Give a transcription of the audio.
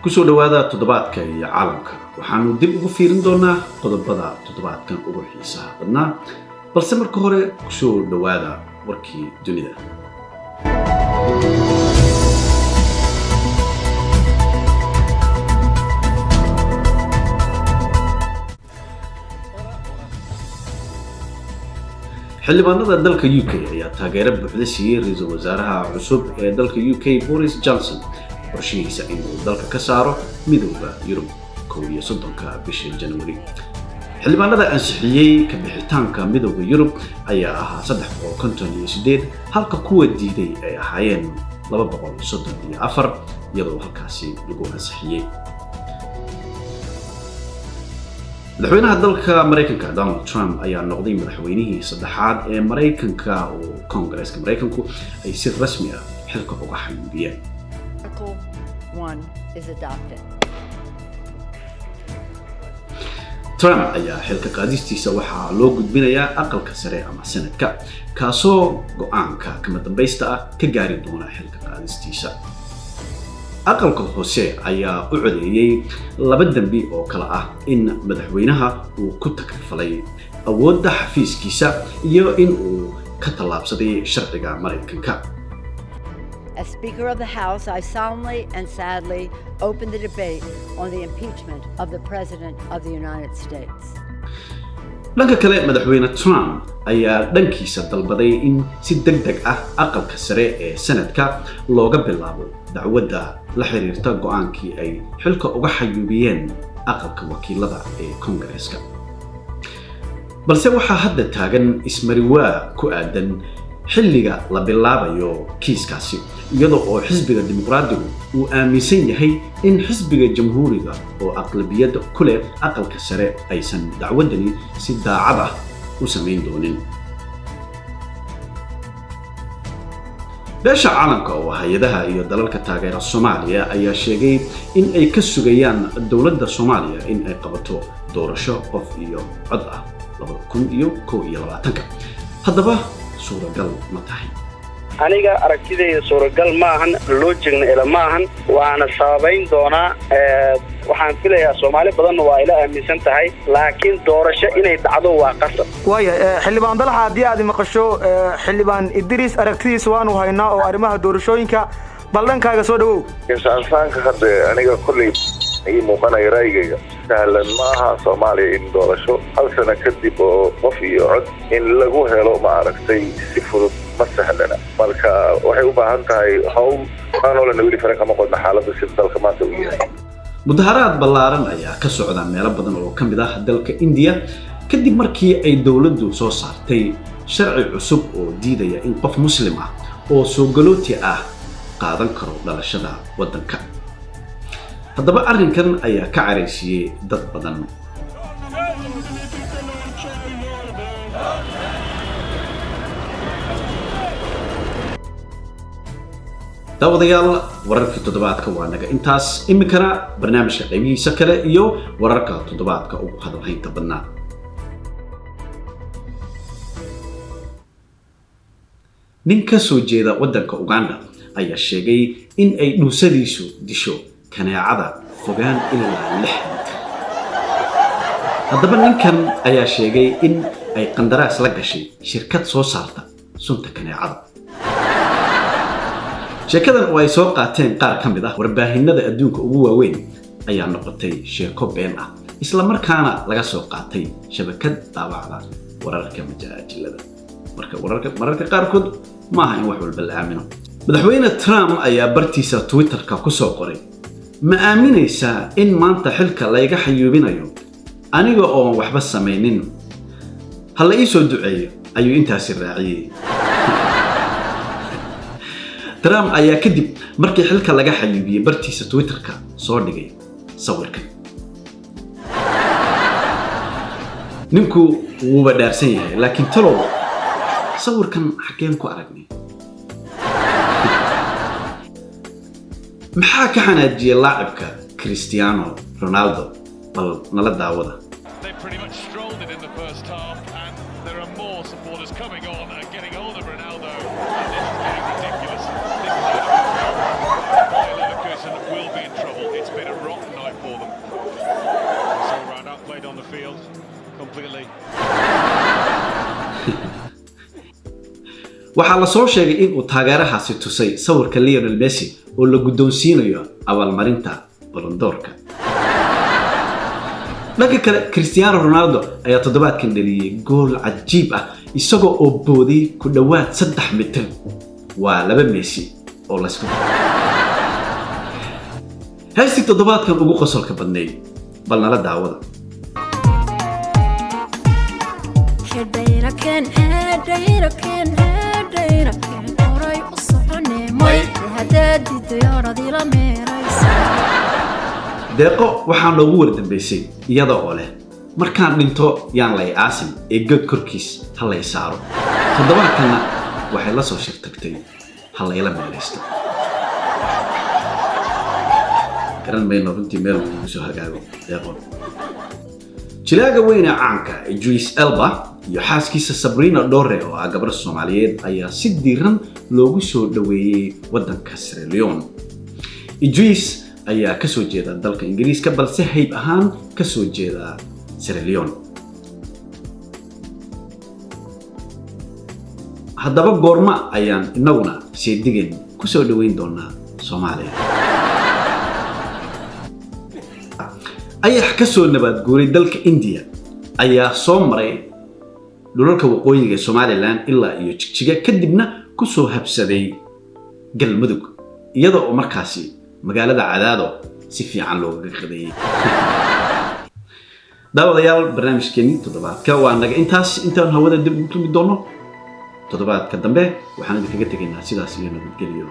kusoo dhawaada toddobaadka iyo caalamka waxaanu dib ugu fiirin doonaa qodobada toddobaadkan ugu xiisaha badnaa balse marka hore kusoo dhawaada warkii dunida. xildhibaanada dalka UK ayaa taageero buuxda siiyay ra'iisul wasaaraha cusub ee dalka UK Boris Johnson qorshihiisa inuu dalka ka saaro midowga Yurub 31 bisha January. xildhibaanada ansixiyay ka bixitaanka midowga Yurub ayaa ahaa 358 halka kuwa diiday ay ahaayeen 234 iyadoo halkaasi lagu ansixiyay. madaxweynaha dalka Mareykanka Donald Trump ayaa noqday madaxweynihii saddexaad ee Mareykanka oo Congress-ka Mareykanku ay si rasmi ah xilka uga xayuubiyeen. Trump ayaa xilka qaadistiisa waxaa loo gudbinayaa aqalka sare ama Senate-ka kaasoo go'aanka kama dambaysta ah ka gaari doona xilka qaadistiisa. aqalka hoose ayaa u codeeyay laba dambi oo kala ah in madaxweynaha uu ku takrifalay awoodda xafiiskiisa iyo in uu ka tallaabsaday sharciga Mareykanka. As Speaker of the House, I solemnly and sadly open the debate on the impeachment of the President of the United States. dhanka kale madaxweyne Trump ayaa dhankiisa dalbaday in si degdeg ah aqalka sare ee Senate-ka looga bilaabo dacwadda la xiriirta go'aankii ay xilka uga xayuubiyeen aqalka wakiilada ee Congress-ka. balse waxaa hadda taagan ismariwaa ku aadan xilliga la bilaabayo kiiskaasi iyadoo oo xisbiga dimuqraadigu uu aaminsan yahay in xisbiga jamhuuriga oo aqlabiyad ku leh aqalka sare aysan dacwadani si daacad ah u samayn doonin. beesha caalamka oo hay'adaha iyo dalalka taageera Soomaaliya ayaa sheegay in ay ka sugayaan dawladda Soomaaliya in ay qabato doorasho qof iyo cod ah 2021. haddaba suuragal ma tahay? aniga aragtidayda suuragal maahan loojigna ila maahan waana sababayn doonaa waxaan filayaa Soomaali badan waa ila aaminsan tahay laakiin doorasho inay dhacdo waa qasab. waaya xildhibaan dalaha haddii aad maqasho xildhibaan Idris aragtidiisa waanu haynaa oo arrimaha doorashooyinka baldankaaga soo dhawow. insaanka hadda aniga kulli ay muuqanay raayigayga sahlan maaha Soomaaliya in doorasho hal sano kadib oo qof iyo cod in lagu helo ma aragtay si fudud ma sahlana marka waxay u baahan tahay hawl aan oo la nabadi faran kama qodna xaaladda sida dalka maanta u yahay. mudaharaad ballaaran ayaa ka socda meelo badan oo ka mid ah dalka India kadib markii ay dawladdu soo saartay sharci cusub oo diidaya in qof muslim ah oo soo galooti ah qaadan karo dhalashada waddanka. haddaba arrinkan ayaa ka caraysiyay dad badan. daawadayaal wararkii toddobaadka waa naga intaas iminkana barnaamijka qaybihiisa kale iyo wararka toddobaadka ugu hadalhaynta badnaa. nin ka soo jeeda waddanka Uganda ayaa sheegay in ay dhuusadiisu disho kaneecada fogaan ilaa 6 mitir. haddaba ninkan ayaa sheegay in ay qandaraas la gashay shirkad soo saarta sunta kaneecada. sheekadan oo ay soo qaateen qaar ka mid ah warbaahinada adduunka ugu waaweyn ayaa noqotay sheeko been ah isla markaana laga soo qaatay shabakad daabacda wararka majaajilada. mararka qaarkood maaha in wax walba la aamino. madaxweyne Trump ayaa bartiisa Twitter-ka ku soo qoray ma aaminaysaa in maanta xilka layga xayuubinayo aniga oo waxba samaynin hal ii soo duceeyo ayuu intaasi raaciyay. Trump ayaa kadib markii xilka laga xayuubiyay bartiisa Twitter-ka soo dhigay sawirkan. ninku wuu badhaarsan yahay laakiin talow sawirkan xageen ku aragnay? maxaa ka xanaajiyay laacibka Cristiano Ronaldo bal nala daawada. They pretty much strolled it in the first half and there are more supporters coming on and getting hold of Ronaldo. And this is getting ridiculous. This is out of control. Bayer Leverkusen will be in trouble. It's been a field completely. waxaa la soo sheegay in uu taageerahaasi tusay sawirka Lionel Messi oo la guddoonsiinayo abaalmarinta Ballon d'Or-ka. dhanka kale Cristiano Ronaldo ayaa toddobaadkan dhaliyay gool cajiib ah isagoo oo booday ku dhawaad 3 mitir. waa laba Messi oo la isku heestii toddobaadkan ugu qosolka badneyd bal nala daawada. deeqo waxaa noogu wardambeysay iyada oo leh markaan dhinto yaan lay aasin ee god korkiis ha lay saaro. toddobaadkana waxay la soo shirtagtay ha layla meelaysto. garan mayno runtii meel ugu soo hagaago deeqo. jilaaga weyne caanka Idris Elba iyo xaaskiisa Sabrina Dore oo ah gabar Soomaaliyeed ayaa si diiran loogu soo dhaweeyay wadanka Sierra Leone. Idris ayaa ka soo jeeda dalka Ingiriiska balse hayb ahaan ka soo jeeda Sierra Leone. haddaba goorma ayaan inaguna seedigan ku soo dhaweyn doonaa Soomaaliya. ayax ka soo nabad guuray dalka India ayaa soo maray dhulalka waqooyiga Somaliland ilaa iyo Jigjiga kadibna ku soo habsaday Galmudug iyada oo markaasi magaalada Cadaado si fiican looga qadayay. daawadayaal barnaamijkeeni toddobaadka waa naga intaan hawada dib u kulmi doono toddobaadka dambe waxaan idinkaga tegaynaa sidaas iyo nabadgelyo.